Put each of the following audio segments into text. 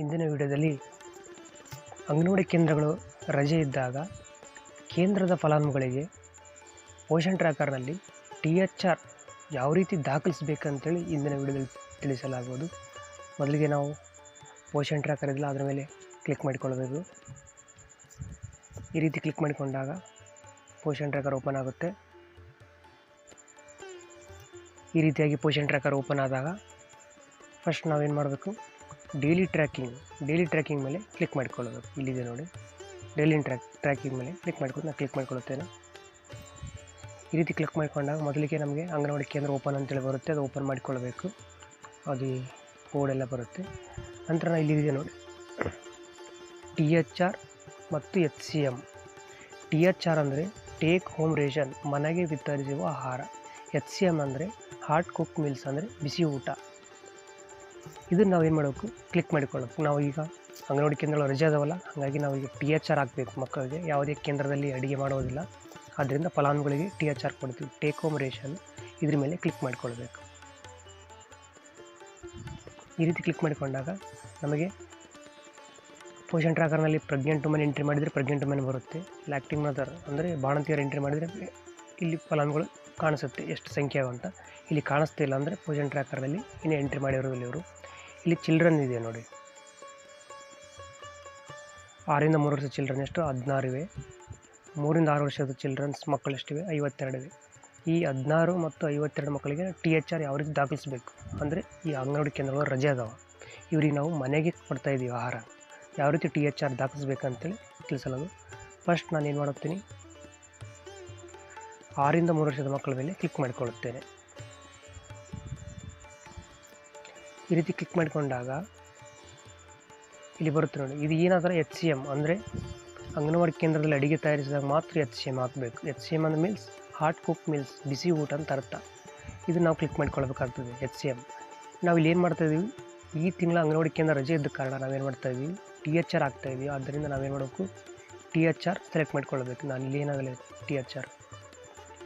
ಇಂದಿನ ವಿಡಿಯೋದಲ್ಲಿ ಅಂಗನವಾಡಿ ಕೇಂದ್ರಗಳು ರಜೆ ಇದ್ದಾಗ ಕೇಂದ್ರದ ಫಲಾನುಭವಿಗಳಿಗೆ ಪೋಷಣ್ ಟ್ರ್ಯಾಕರ್ನಲ್ಲಿ THR ಯಾವ ರೀತಿ ದಾಖಲಿಸಬೇಕಂತೇಳಿ ಇಂದಿನ ವಿಡಿಯೋದಲ್ಲಿ ತಿಳಿಸಲಾಗುವುದು. ಮೊದಲಿಗೆ ನಾವು ಪೋಷಣ್ ಟ್ರ್ಯಾಕರ್ ಇದ್ದರೆ ಅದರ ಮೇಲೆ ಕ್ಲಿಕ್ ಮಾಡಿಕೊಳ್ಳಬೇಕು. ಈ ರೀತಿ ಕ್ಲಿಕ್ ಮಾಡಿಕೊಂಡಾಗ ಪೋಷಣ್ ಟ್ರ್ಯಾಕರ್ ಓಪನ್ ಆಗುತ್ತೆ. ಈ ರೀತಿಯಾಗಿ ಪೋಷಣ್ ಟ್ರ್ಯಾಕರ್ ಓಪನ್ ಆದಾಗ ಫಸ್ಟ್ ನಾವೇನು ಮಾಡಬೇಕು, ಡೈಲಿ ಟ್ರ್ಯಾಕಿಂಗ್ ಮೇಲೆ ಕ್ಲಿಕ್ ಮಾಡಿಕೊಳ್ಳಬೇಕು. ಇಲ್ಲಿದೆ ನೋಡಿ, ಡೈಲಿ ಟ್ರ್ಯಾಕಿಂಗ್ ಮೇಲೆ ಕ್ಲಿಕ್ ಮಾಡ್ಕೊಂಡು ನಾನು ಕ್ಲಿಕ್ ಮಾಡಿಕೊಳ್ಳುತ್ತೇನೆ. ಈ ರೀತಿ ಕ್ಲಿಕ್ ಮಾಡಿಕೊಂಡಾಗ ಮೊದಲಿಗೆ ನಮಗೆ ಅಂಗನವಾಡಿ ಕೇಂದ್ರ ಓಪನ್ ಅಂತೇಳಿ ಬರುತ್ತೆ, ಅದು ಓಪನ್ ಮಾಡಿಕೊಳ್ಳಬೇಕು. ಅದು ಕೋಡೆಲ್ಲ ಬರುತ್ತೆ. ನಂತರ ಇಲ್ಲಿದೆ ನೋಡಿ THR ಮತ್ತು HCM. THR ಅಂದರೆ ಟೇಕ್ ಹೋಮ್ ರೇಷನ್, ಮನೆಗೆ ವಿತರಿಸುವ ಆಹಾರ. HCM ಅಂದರೆ ಹಾಟ್ ಕುಕ್ ಮೀಲ್ಸ್ ಅಂದರೆ ಬಿಸಿ ಊಟ. ಇದನ್ನು ನಾವು ಏನು ಮಾಡಬೇಕು, ಕ್ಲಿಕ್ ಮಾಡಿಕೊಳ್ಳಬೇಕು. ನಾವು ಈಗ ಅಂಗನವಾಡಿ ಕೇಂದ್ರಗಳು ರಜೆ ಅದಾವಲ್ಲ, ಹಾಗಾಗಿ ನಾವು ಈಗ THR ಹಾಕಬೇಕು. ಮಕ್ಕಳಿಗೆ ಯಾವುದೇ ಕೇಂದ್ರದಲ್ಲಿ ಅಡುಗೆ ಮಾಡೋದಿಲ್ಲ, ಆದ್ದರಿಂದ ಫಲಾನುಭವಿಗಳಿಗೆ THR ಕೊಡ್ತೀವಿ, ಟೇಕ್ ಹೋಮ್ ರೇಷನ್. ಇದ್ರ ಮೇಲೆ ಕ್ಲಿಕ್ ಮಾಡಿಕೊಳ್ಬೇಕು. ಈ ರೀತಿ ಕ್ಲಿಕ್ ಮಾಡಿಕೊಂಡಾಗ ನಮಗೆ ಪೋಷಣ್ ಟ್ರ್ಯಾಕರ್ನಲ್ಲಿ ಪ್ರೆಗ್ನೆಂಟ್ ವುಮೆನ್ ಎಂಟ್ರಿ ಮಾಡಿದರೆ ಪ್ರೆಗ್ನೆಂಟ್ ವುಮೆನ್ ಬರುತ್ತೆ. ಲ್ಯಾಕ್ಟಿಂಗ್ ಮದರ್ ಅಂದರೆ ಬಾಣಂತಿಯರು ಎಂಟ್ರಿ ಮಾಡಿದರೆ ಇಲ್ಲಿ ಫಲಾನುಭವಿಗಳು ಕಾಣಿಸುತ್ತೆ ಎಷ್ಟು ಸಂಖ್ಯೆ ಅಂತ. ಇಲ್ಲಿ ಕಾಣಿಸ್ತಿಲ್ಲ ಅಂದರೆ ಪೋಷಣ್ ಟ್ರ್ಯಾಕರ್ನಲ್ಲಿ ಇನ್ನೂ ಎಂಟ್ರಿ ಮಾಡಿರೋದಿಲ್ಲ ಇವರು. ಇಲ್ಲಿ ಚಿಲ್ಡ್ರನ್ ಇದೆ ನೋಡಿ, 6 ರಿಂದ 3 ವರ್ಷದ ಚಿಲ್ಡ್ರನ್ ಎಷ್ಟು 16 ಇವೆ. 3 ರಿಂದ 6 ವರ್ಷದ ಚಿಲ್ಡ್ರನ್ಸ್ ಮಕ್ಕಳು ಎಷ್ಟಿವೆ 52 ಇವೆ. ಈ 16 ಮತ್ತು 52 ಮಕ್ಕಳಿಗೆ THR ಯಾವ ರೀತಿ ದಾಖಲಿಸಬೇಕು ಅಂದರೆ, ಈ ಅಂಗನವಾಡಿ ಕೇಂದ್ರಗಳು ರಜೆ ಅದಾವ, ಇವ್ರಿಗೆ ನಾವು ಮನೆಗೆ ಕೊಡ್ತಾಯಿದ್ದೀವಿ ಆಹಾರ, ಯಾವ ರೀತಿ THR ದಾಖಲಿಸ್ಬೇಕಂತೇಳಿ ತಿಳಿಸಲು ಫಸ್ಟ್ ನಾನು ಏನು ಮಾಡುತ್ತೀನಿ, 6 ರಿಂದ 3 ವರ್ಷದ ಮಕ್ಕಳ ಮೇಲೆ ಕ್ಲಿಕ್ ಮಾಡಿಕೊಳ್ಳುತ್ತೇನೆ. ಈ ರೀತಿ ಕ್ಲಿಕ್ ಮಾಡಿಕೊಂಡಾಗ ಇಲ್ಲಿ ಬರುತ್ತೆ ನೋಡಿ, ಇದು ಏನಾದರೂ HCM ಅಂದರೆ ಅಂಗನವಾಡಿ ಕೇಂದ್ರದಲ್ಲಿ ಅಡುಗೆ ತಯಾರಿಸಿದಾಗ ಮಾತ್ರ HCM ಹಾಕಬೇಕು. HCM ಅಂದರೆ ಮೀನ್ಸ್ ಹಾಟ್ ಕುಕ್ ಮೀಲ್ಸ್, ಬಿಸಿ ಊಟ ಅಂತ ಅರ್ಥ. ಇದನ್ನು ನಾವು ಕ್ಲಿಕ್ ಮಾಡಿಕೊಳ್ಬೇಕಾಗ್ತದೆ HCM. ನಾವು ಇಲ್ಲಿ ಏನು ಮಾಡ್ತಾಯಿದ್ದೀವಿ, ಈ ತಿಂಗಳ ಅಂಗನವಾಡಿ ಕೇಂದ್ರ ರಜೆ ಇದ್ದ ಕಾರಣ ನಾವೇನು ಮಾಡ್ತಾಯಿದ್ದೀವಿ, THR ಹಾಕ್ತಾಯಿದ್ದೀವಿ. ಆದ್ದರಿಂದ ನಾವೇನು ಮಾಡಬೇಕು, THR ಸೆಲೆಕ್ಟ್ ಮಾಡಿಕೊಳ್ಬೇಕು. ನಾನು ಇಲ್ಲಿ ಏನಾಗಲಿ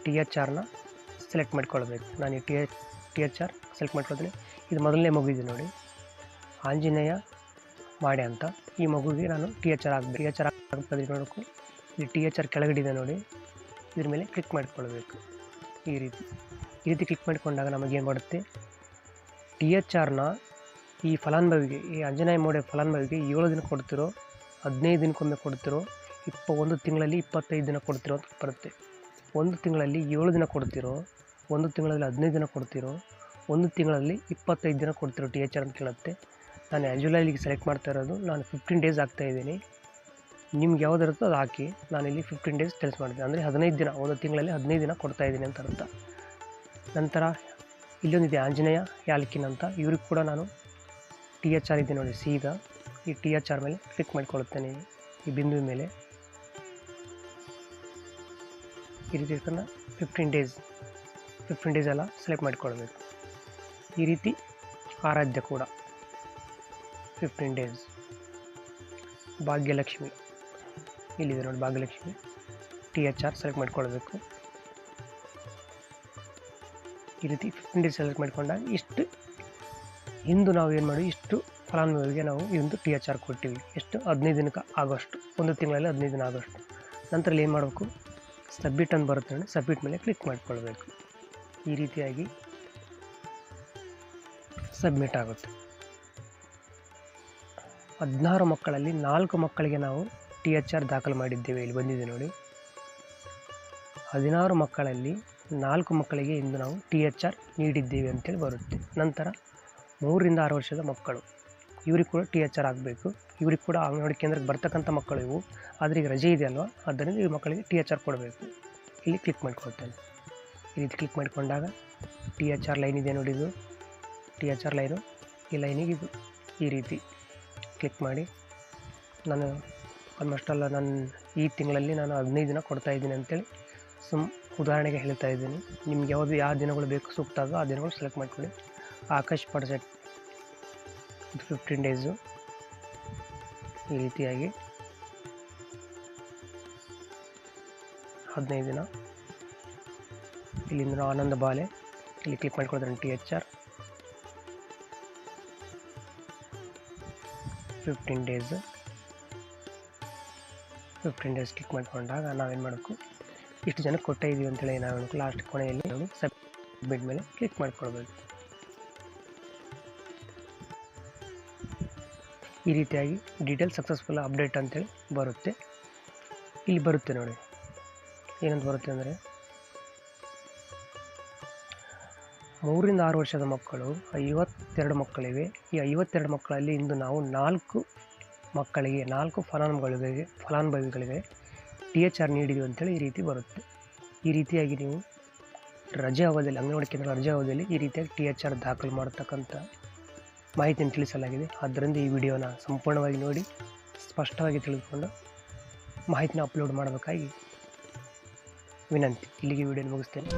THRನ ಸೆಲೆಕ್ಟ್ ಮಾಡಿಕೊಳ್ಬೇಕು. ನಾನು ಈ THR ಸೆಲೆಕ್ಟ್ ಮಾಡ್ಕೊಳ್ತೀನಿ. ಇದು ಮೊದಲನೇ ಮಗು ಇದೆ ನೋಡಿ, ಆಂಜನೇಯ ಮಾಡೆ ಅಂತ. ಈ ಮಗುವಿಗೆ ನಾನು THR ಹಾಕಬೇಕು. THR ಹಾಕ್ತದೆ ನೋಡೋಕ್ಕೂ ಇಲ್ಲಿ THR ಕೆಳಗಡೆ ನೋಡಿ, ಇದ್ರ ಮೇಲೆ ಕ್ಲಿಕ್ ಮಾಡಿಕೊಳ್ಬೇಕು. ಈ ರೀತಿ ಕ್ಲಿಕ್ ಮಾಡಿಕೊಂಡಾಗ ನಮಗೇನು ಮಾಡುತ್ತೆ, THRನ ಈ ಫಲಾನುಭವಿಗೆ, ಈ ಆಂಜನೇಯ ಮೋಡೆ ಫಲಾನುಭವಿಗೆ 7 ದಿನ ಕೊಡ್ತಿರೋ, 15 ದಿನಕ್ಕೊಮ್ಮೆ ಕೊಡ್ತಿರೋ, 1 ತಿಂಗಳಲ್ಲಿ 25 ದಿನ ಕೊಡ್ತಿರೋ ಅಂತ ಬರುತ್ತೆ. 1 ತಿಂಗಳಲ್ಲಿ 7 ದಿನ ಕೊಡ್ತಿರೋ, 1 ತಿಂಗಳಲ್ಲಿ 15 ದಿನ ಕೊಡ್ತಿರೋ, 1 ತಿಂಗಳಲ್ಲಿ 25 ದಿನ ಕೊಡ್ತಿರೋ THR ಅಂತ ಕೇಳುತ್ತೆ. ನಾನು ಆ್ಯಜುವಲಿಗೆ ಸೆಲೆಕ್ಟ್ ಮಾಡ್ತಾ ಇರೋದು, ನಾನು 15 ಡೇಸ್ ಹಾಕ್ತಾಯಿದ್ದೀನಿ. ನಿಮ್ಗೆ ಯಾವ್ದು ಇರುತ್ತೋ ಅದು ಹಾಕಿ. ನಾನಿಲ್ಲಿ 15 ಡೇಸ್ ಕೆಲಸ ಮಾಡಿದೆ ಅಂದರೆ 15 ದಿನ, 1 ತಿಂಗಳಲ್ಲಿ 15 ದಿನ ಕೊಡ್ತಾಯಿದ್ದೀನಿ ಅಂತ ಅರ್ಥ. ನಂತರ ಇಲ್ಲೊಂದಿದೆ ಆಂಜನೇಯ ಯಾಲಕ್ಕಿನ್ ಅಂತ, ಇವ್ರಿಗೆ ಕೂಡ ನಾನು THR ಇದೆ ನೋಡಿ, ಸೀದಾ ಈ THR ಮೇಲೆ ಕ್ಲಿಕ್ ಮಾಡಿಕೊಳ್ಳುತ್ತೇನೆ. ಈ ಬಿಂದುವಿನ ಮೇಲೆ ಈ ರೀತಿ ಇಟ್ಕೊಂಡು 15 ಡೇಸ್ ಎಲ್ಲ ಸೆಲೆಕ್ಟ್ ಮಾಡಿಕೊಳ್ಬೇಕು. ಈ ರೀತಿ ಆರಾಧ್ಯ ಕೂಡ 15 ಡೇಸ್. ಭಾಗ್ಯಲಕ್ಷ್ಮಿ ಇಲ್ಲಿದೆ ನೋಡಿ, ಭಾಗ್ಯಲಕ್ಷ್ಮಿ THR ಸೆಲೆಕ್ಟ್ ಮಾಡಿಕೊಳ್ಬೇಕು. ಈ ರೀತಿ 15 ಡೇಸ್ ಸೆಲೆಕ್ಟ್ ಮಾಡಿಕೊಂಡಾಗ ಇಷ್ಟು ಇಂದು ನಾವು ಏನು ಮಾಡಿ, ಇಷ್ಟು ಫಲಾನುಭವಿಗೆ ನಾವು ಇಂದು THR ಕೊಟ್ಟಿವಿ. ಎಷ್ಟು 15 ದಿನಕ್ಕೆ ಆಗೋಷ್ಟು, 1 ತಿಂಗಳಲ್ಲಿ 15 ದಿನ ಆಗೋಷ್ಟು. ನಂತರ ಇಲ್ಲಿ ಏನು ಮಾಡಬೇಕು, ಸಬ್ಮಿಟ್ ಅಂತ ಬರುತ್ತೆ ನೋಡಿ, ಸಬ್ಮಿಟ್ ಮೇಲೆ ಕ್ಲಿಕ್ ಮಾಡಿಕೊಳ್ಬೇಕು. ಈ ರೀತಿಯಾಗಿ ಸಬ್ಮಿಟ್ ಆಗುತ್ತೆ. 16 ಮಕ್ಕಳಲ್ಲಿ 4 ಮಕ್ಕಳಿಗೆ ನಾವು THR ದಾಖಲು ಮಾಡಿದ್ದೇವೆ. ಇಲ್ಲಿ ಬಂದಿದೆ ನೋಡಿ, 16 ಮಕ್ಕಳಲ್ಲಿ 4 ಮಕ್ಕಳಿಗೆ ಇಂದು ನಾವು THR ನೀಡಿದ್ದೇವೆ ಅಂತೇಳಿ ಬರುತ್ತೆ. ನಂತರ 3 ರಿಂದ 6 ವರ್ಷದ ಮಕ್ಕಳು, ಇವ್ರಿಗೆ ಕೂಡ THR ಆಗಬೇಕು. ಇವ್ರಿಗೆ ಕೂಡ ಅಂಗನವಾಡಿ ಕೇಂದ್ರಕ್ಕೆ ಬರ್ತಕ್ಕಂಥ ಮಕ್ಕಳು ಇವು, ಆದರೆ ಈಗ ರಜೆ ಇದೆ ಅಲ್ವಾ, ಆದ್ದರಿಂದ ಈ ಮಕ್ಕಳಿಗೆ THR ಕೊಡಬೇಕು. ಇಲ್ಲಿ ಕ್ಲಿಕ್ ಮಾಡಿಕೊಳ್ತೇನೆ. ಈ ರೀತಿ ಕ್ಲಿಕ್ ಮಾಡಿಕೊಂಡಾಗ THR ಲೈನ್ ಇದೆ ನೋಡಿ, ಇದು THR ಲೈನು. ಈ ಲೈನಿಗೆ ಇದು ಈ ರೀತಿ ಕ್ಲಿಕ್ ಮಾಡಿ, ನಾನು ಆಲ್ಮೋಸ್ಟ್ ಅಲ್ಲ, ನಾನು ಈ ತಿಂಗಳಲ್ಲಿ ನಾನು 15 ದಿನ ಕೊಡ್ತಾಯಿದ್ದೀನಿ ಅಂತೇಳಿ ಉದಾಹರಣೆಗೆ ಹೇಳ್ತಾ ಇದ್ದೀನಿ. ನಿಮ್ಗೆ ಯಾವ ದಿನಗಳು ಬೇಕು ಸೂಕ್ತ ಆಗೋ ಆ ದಿನಗಳು ಸೆಲೆಕ್ಟ್ ಮಾಡ್ಕೊಳ್ಳಿ. ಆಕಾಶ್ ಪಡ್ಸೆಟ್ ಇದು 15 ಡೇಸು. ಈ ರೀತಿಯಾಗಿ 15 ದಿನ. ಇಲ್ಲಿಂದ ಆನಂದ ಬಾಲೆ ಇಲ್ಲಿ ಕ್ಲಿಕ್ ಮಾಡ್ಕೊಳ್ತಾರೆ THR. 15 ಡೇಸ್ ಕ್ಲಿಕ್ ಮಾಡಿಕೊಂಡಾಗ ನಾವೇನು ಮಾಡಬೇಕು, ಇಷ್ಟು ಜನಕ್ಕೆ ಕೊಟ್ಟೇ ಇದೀವಿ ಅಂತೇಳಿ ನಾವು ಹೇಳಬೇಕು. ಲಾಸ್ಟ್ ಕೊನೆಯಲ್ಲಿ ನಾವು ಸಬ್ಮಿಟ್ ಮೇಲೆ ಕ್ಲಿಕ್ ಮಾಡ್ಕೊಳ್ಬೇಕು. ಈ ರೀತಿಯಾಗಿ ಡೀಟೇಲ್ ಸಕ್ಸಸ್ಫುಲ್ ಅಪ್ಡೇಟ್ ಅಂತೇಳಿ ಬರುತ್ತೆ. ಇಲ್ಲಿ ಬರುತ್ತೆ ನೋಡಿ, ಏನಂತ ಬರುತ್ತೆ ಅಂದರೆ 3 ರಿಂದ 6 ವರ್ಷದ ಮಕ್ಕಳು 52 ಮಕ್ಕಳಿವೆ. ಈ 52 ಮಕ್ಕಳಲ್ಲಿ ಇಂದು ನಾವು 4 ಫಲಾನುಭವಿಗಳಿಗೆ THR ನೀಡಿದ್ವಿ ಅಂತೇಳಿ ಈ ರೀತಿ ಬರುತ್ತೆ. ಈ ರೀತಿಯಾಗಿ ನೀವು ರಜೆ ಅವಧಿಯಲ್ಲಿ, ಅಂಗನವಾಡಿ ಕೇಂದ್ರ ರಜೆ ಅವಧಿಯಲ್ಲಿ ಈ ರೀತಿಯಾಗಿ THR ದಾಖಲು ಮಾಡತಕ್ಕಂಥ ಮಾಹಿತಿಯನ್ನು ತಿಳಿಸಲಾಗಿದೆ. ಆದ್ದರಿಂದ ಈ ವಿಡಿಯೋನ ಸಂಪೂರ್ಣವಾಗಿ ನೋಡಿ ಸ್ಪಷ್ಟವಾಗಿ ತಿಳಿದುಕೊಂಡು ಮಾಹಿತಿನ ಅಪ್ಲೋಡ್ ಮಾಡಬೇಕಾಗಿ ವಿನಂತಿ. ಇಲ್ಲಿಗೆ ವಿಡಿಯೋನ ಮುಗಿಸ್ತೇನೆ.